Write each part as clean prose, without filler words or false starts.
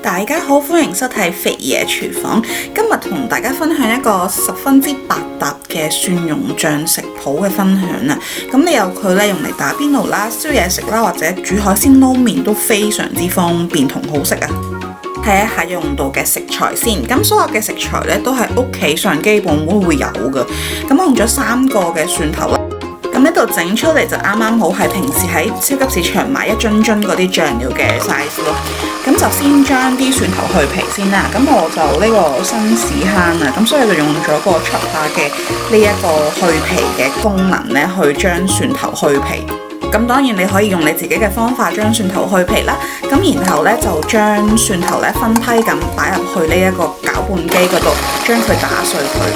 大家好，歡迎收睇肥爺廚房。今日同大家分享一個十分之百搭嘅蒜蓉醬食譜嘅分享啊！咁你有佢咧用嚟打邊爐啦、燒嘢食啦，或者煮海鮮撈麵都非常之方便同好食啊！睇一下用到嘅食材先，咁所有嘅食材咧都係屋企上基本都會有嘅。咁我用咗3個嘅蒜頭啦。咁呢度整出嚟就啱啱好係平時喺超級市場買一樽樽嗰啲醬料嘅 size 咯。咁就先將啲蒜頭去皮先啦。咁我就呢個新屎坑啊，咁所以就用咗個 chopper 嘅呢一個去皮嘅功能咧，去將蒜頭去皮。咁當然你可以用你自己嘅方法將蒜頭去皮啦。咁然後咧就將蒜頭咧分批咁擺入去呢一個攪拌機嗰度，將佢打碎佢。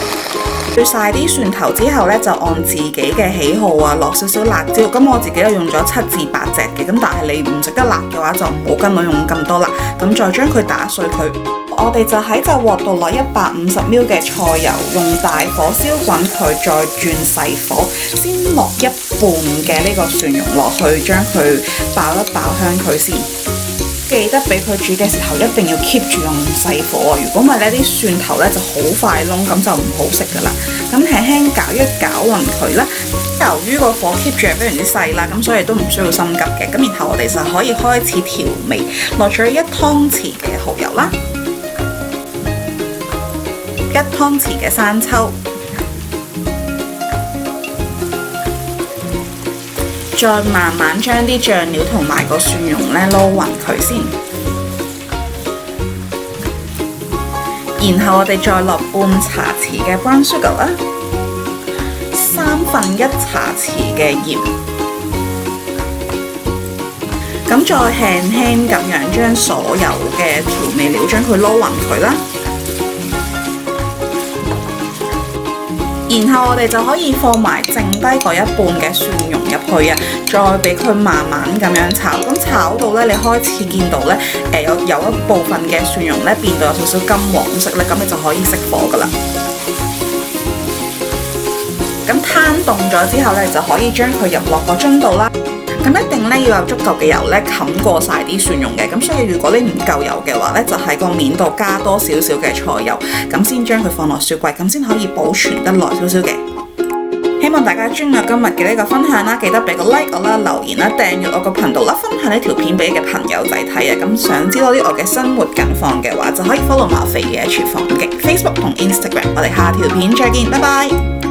去晒啲蒜頭之後咧，就按自己嘅喜好啊，落少少辣椒。咁我自己都用咗7至8隻嘅，咁但係你唔食得辣嘅話，就唔好跟我用咁多辣。咁再將佢打碎佢。我哋就喺個鑊度落150ml嘅菜油，用大火燒滾佢，再轉細火，先落1半嘅呢個蒜蓉落去，將佢爆一爆香佢先。記得俾佢煮嘅時候一定要 keep 住用細火啊！如果唔係呢啲蒜頭咧就好快燶，咁就唔好食噶啦。咁輕輕攪一攪勻佢啦。由於個火 keep 住係非常之細啦，咁所以都唔需要心急嘅。咁然後我哋就可以開始調味，落咗1湯匙嘅蠔油啦，1湯匙嘅生抽。再慢慢將啲醬料同埋個蒜蓉咧撈勻佢先，然後我哋再落半茶匙嘅 brown sugar 啦，1/3茶匙嘅鹽，咁再輕輕咁樣將所有嘅調味料將佢撈勻佢啦。然後我哋就可以放埋剩低嗰1半嘅蒜蓉入去啊，再俾佢慢慢咁樣炒。咁炒到咧，你開始見到咧，有一部分嘅蒜蓉咧變到有少少金黃色咧，咁你就可以熄火噶啦。咁攤凍咗之後咧，就可以將佢入落個樽度啦。咁一定咧要有足夠嘅油咧冚過晒啲蒜蓉嘅，咁所以如果你唔夠油嘅話咧，就喺個面度加多少少嘅菜油，咁先將佢放落雪櫃，咁先可以保存得耐少少嘅。希望大家中意今日嘅呢個分享啦，記得俾個 like 我啦，留言啦，訂閱我個頻道啦，分享呢條片俾你嘅朋友仔睇啊！咁想知道啲我嘅生活近況嘅話，就可以 follow 埋肥爺廚房嘅 Facebook 同 Instagram。我哋下條片再見，拜拜。